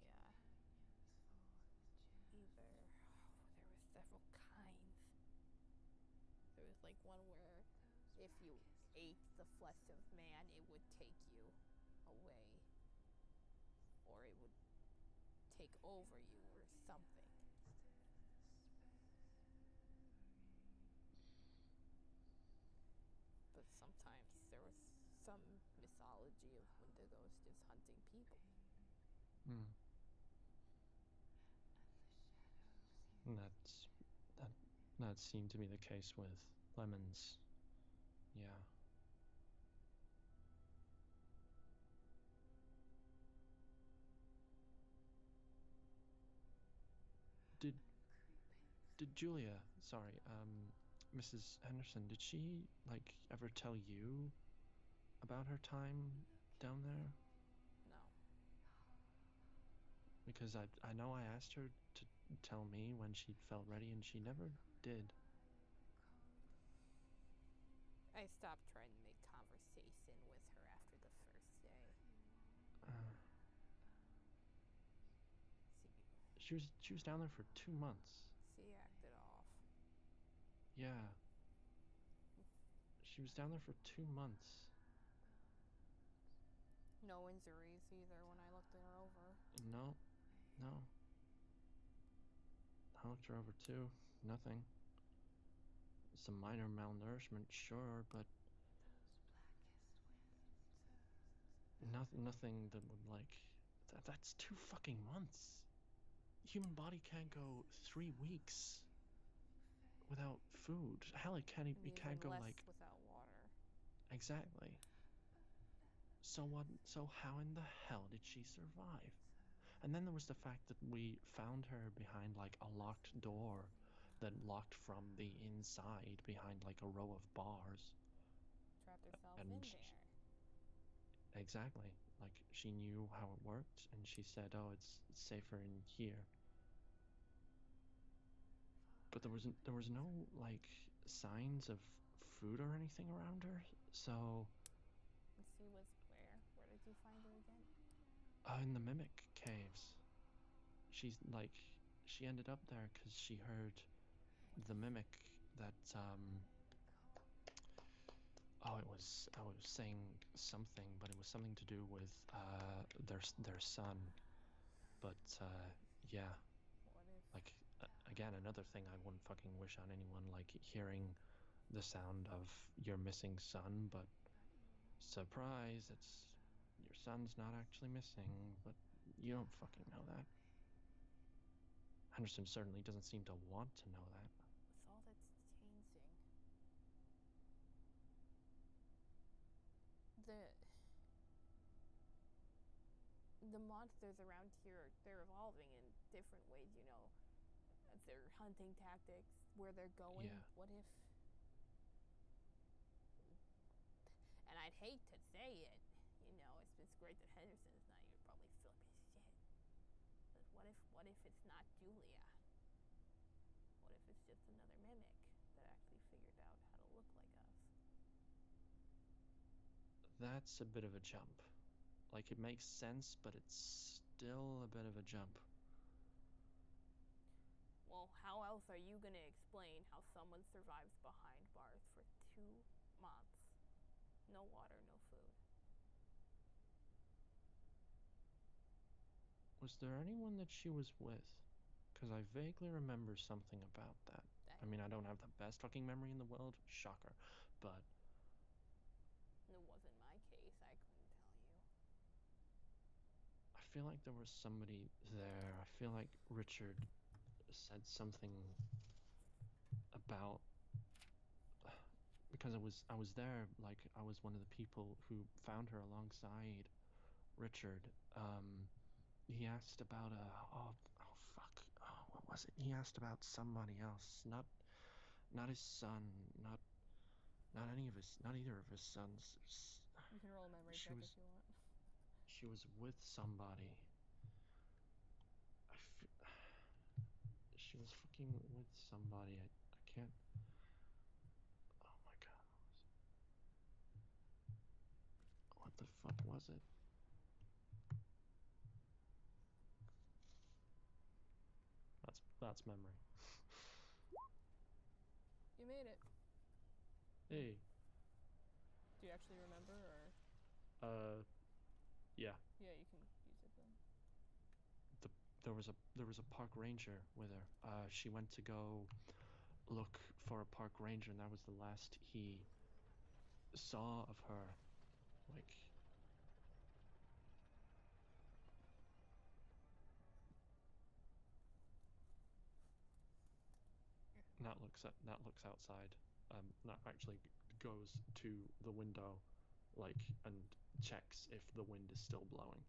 there were several kinds. There was like one where if you ate the flesh of man, it would take you away, or it would take over you, or something. But sometimes there was some mythology of Wendigos just hunting people. Hmm. And that seemed to be the case with Lemons. Yeah. Did Julia, sorry, Mrs. Henderson, did she like ever tell you about her time down there? No. Because I know I asked her to tell me when she felt ready, and she never did. I stopped trying to make conversation with her after the first day. Uh, She, she was down there for 2 months. she acted off. Yeah. She was down there for 2 months. No injuries either when I looked her over. No, no. I looked her over too. Nothing. Some minor malnourishment, sure, but nothing that would that's 2 fucking months. Human body can't go 3 weeks. without food. Hell, And it even can't go less like without water. exactly. So what? So how in the hell did she survive? And then there was the fact that we found her behind like a locked door that locked from the inside behind like a row of bars. Trapped herself And in there. exactly, like she knew how it worked, and she said, "Oh, it's safer in here." But there was no like signs of food or anything around her. So And she was where? Where did you find her again? in the mimic caves, she's like she ended up there because she heard the mimic that oh, I was saying something, but it was something to do with their son. But yeah, What if like again, another thing I wouldn't fucking wish on anyone, like hearing the sound of your missing son, but surprise, it's your son's not actually missing, but you don't fucking know that. Henderson certainly doesn't seem to want to know that. with all that's changing, the monsters around here, they're evolving in different ways, you know. Their hunting tactics, where they're going. Yeah, What if, and I'd hate to say it, you know, it's great that Henderson's not here, probably feel like shit. But what if it's not Julia? What if it's just another mimic that actually figured out how to look like us? that's a bit of a jump. Like it makes sense, but it's still a bit of a jump. Well, how else are you gonna explain how someone survives behind bars for 2 months? No water, no food. Was there anyone that she was with? Because I vaguely remember something about that. That I mean, I don't have the best fucking memory in the world, shocker, but it wasn't my case. I couldn't tell you. I feel like there was somebody there. I feel like Richard said something about because I was there, like I was one of the people who found her alongside Richard. He asked about oh fuck, oh what was it? He asked about somebody else, not his son, not any of his, not either of his sons. You can roll a memory She check was if you want. she was with somebody. She was fucking with somebody. I can't. Oh my god, what the fuck was it? That's memory. You made it. Hey, Do you actually remember, or uh, yeah. yeah, you can use it then. The there was a park ranger with her. She went to go look for a park ranger, and that was the last he saw of her. Like Nat looks outside. Nat actually goes to the window, like and checks if the wind is still blowing.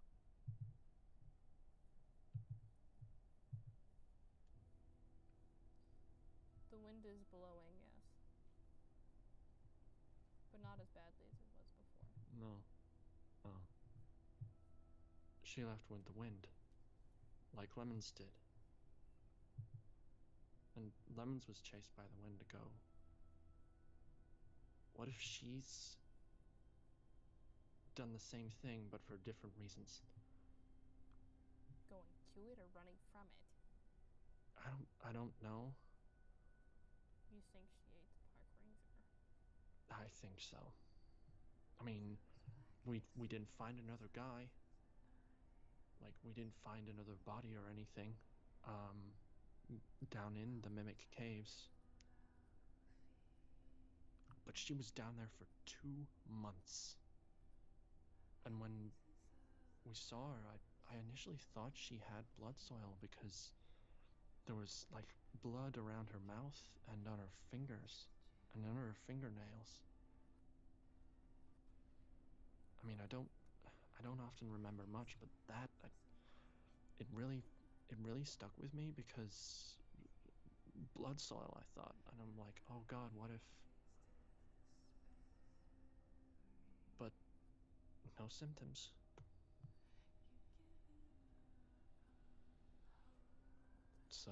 The wind is blowing, yes, but not as badly as it was before. No, no. She left with the wind, like Lemons did, and Lemons was chased by the wind to go. What if she's done the same thing but for different reasons? Going to it or running from it? I don't know. You think she ate the park ranger? I think so. I mean, we didn't find another guy. Like we didn't find another body or anything. Um, down in the Mimic Caves. But she was down there for 2 months. And when we saw her, I initially thought she had blood soil because there was like blood around her mouth and on her fingers and on her fingernails. I mean, I don't often remember much, but it really, it really stuck with me because blood soil, I thought, and I'm like, oh God, what if? But no symptoms. So,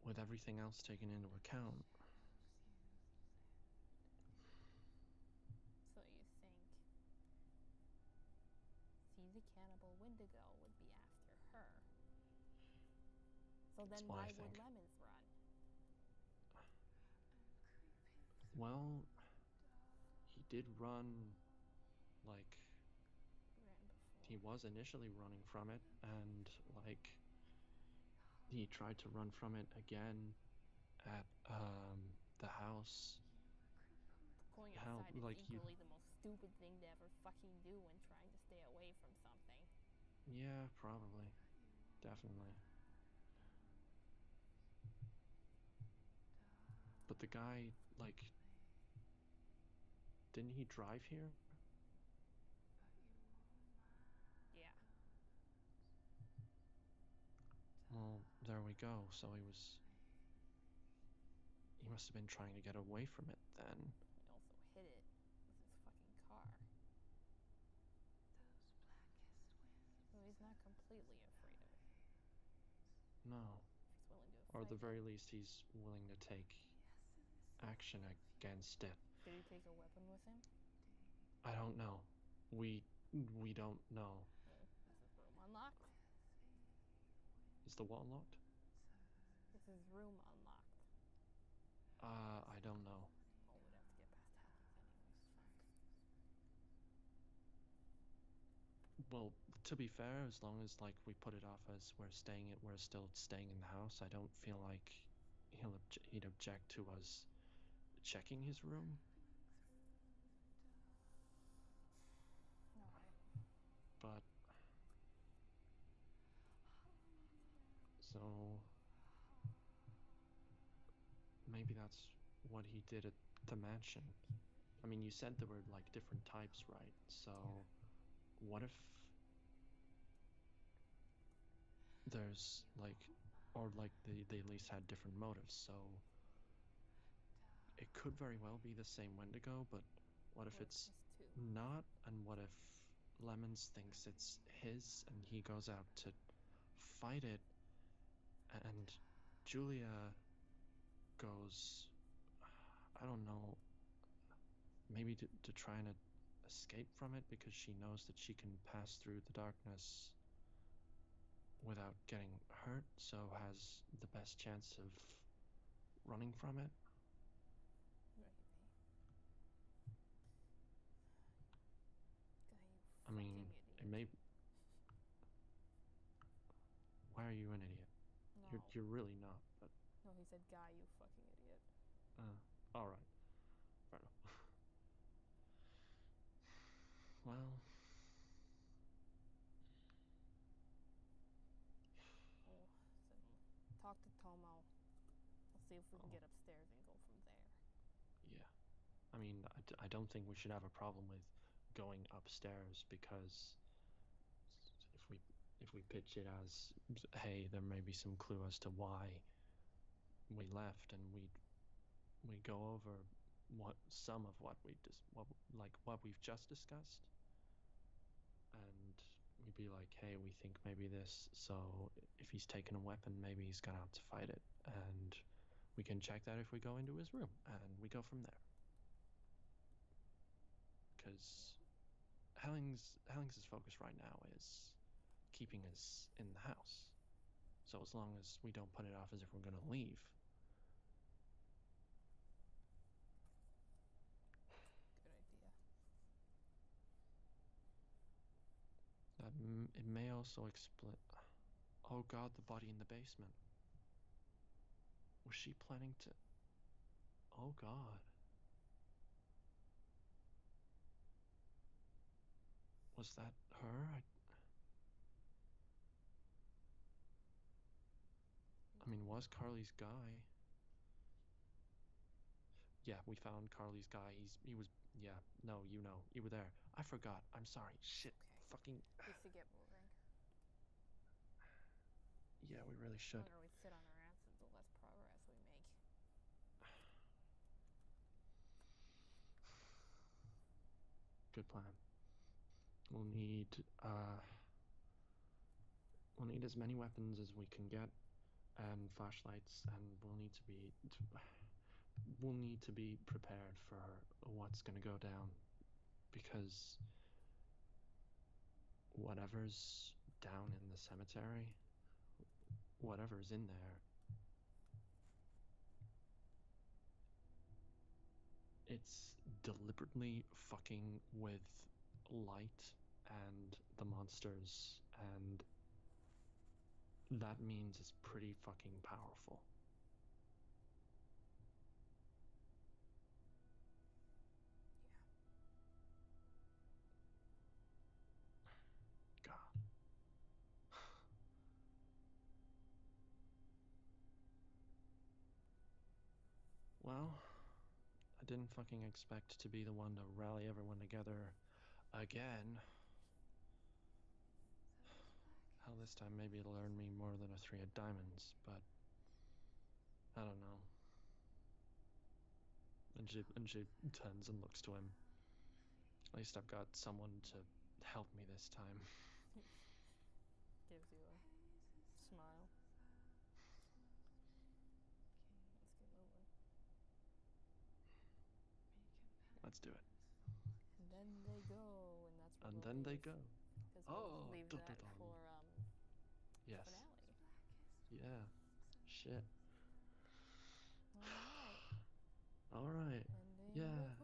with everything else taken into account, So you think the cannibal Wendigo would be after her. So then that's what I why would think. Lemons run? Well, he did run, like, Ran before. he was initially running from it, and, like, he tried to run from it again at, the house. Going How, outside is like, you, equally the most stupid thing to ever fucking do when trying to stay away from something. yeah, probably. Definitely. But the guy, like, didn't he drive here? Yeah. Well, there we go. So he must have been trying to get away from it then. He also hit it with his fucking car. So he's not completely afraid of it. No. He's willing to Or fight at the it. very least, he's willing to take action against it. Did he take a weapon with him? I don't know. We don't know. Is his room unlocked? Is the wall locked? Is his room unlocked? I don't know. Oh, we'd have to get past Hellings anyways. Fuck. Well, to be fair, as long as like we put it off as we're still staying in the house, I don't feel like he'd object to us checking his room. Alright. But so maybe that's what he did at the mansion. I mean, you said there were like different types, right? So what if there's like, or like they at least had different motives, so it could very well be the same Wendigo, but what if it's two? not? And what if Lemons thinks it's his and he goes out to fight it, and Julia goes, I don't know, maybe to try and escape from it because she knows that she can pass through the darkness without getting hurt, so has the best chance of running from it. Maybe. I Guy, you mean, fucking it idiot. may. Why are you an idiot? No. You're really not, but. No, he said, guy, you fucking idiot. Alright. Fair enough. Well. Oh, so talk to Tomo. We'll see if we can Oh. get upstairs and go from there. Yeah. I mean, I don't think we should have a problem with going upstairs because if we if we pitch it as, hey, there may be some clue as to why we left, and we go over some of what we just what we've just discussed, and we'd be like, hey, we think maybe this, so if he's taken a weapon, maybe he's gone out to fight it, and we can check that if we go into his room, and we go from there. Because Hellings' focus right now is keeping us in the house. So as long as we don't put it off as if we're gonna leave. Good idea. It may also explain. Oh God, the body in the basement. Was she planning to? Oh God. Was that her? was Carly's guy. Yeah, we found Carly's guy. He was yeah, no, you know. You were there. I forgot. I'm sorry. Shit. Okay. Fucking We should get moving. yeah, we really The should. longer we sit on our asses, the less progress we make. Good plan. We'll need we'll need as many weapons as we can get and flashlights, and we'll need to be prepared for what's going to go down, because whatever's down in the cemetery, whatever's in there, it's deliberately fucking with light and the monsters, and that means it's pretty fucking powerful. God. Well, I didn't fucking expect to be the one to rally everyone together again. Hell, this time maybe it'll earn me more than a 3 of diamonds, but I don't know. And she turns and looks to him. At least I've got someone to help me this time. Gives you a smile. Okay, let's get moving. Let's do it. And then they go, and that's where And we'll then they leave. go. Because Oh, we'll leave dun, that dun, dun. for Yes. finale. Yeah. Shit. All right. All right. Ending Yeah. with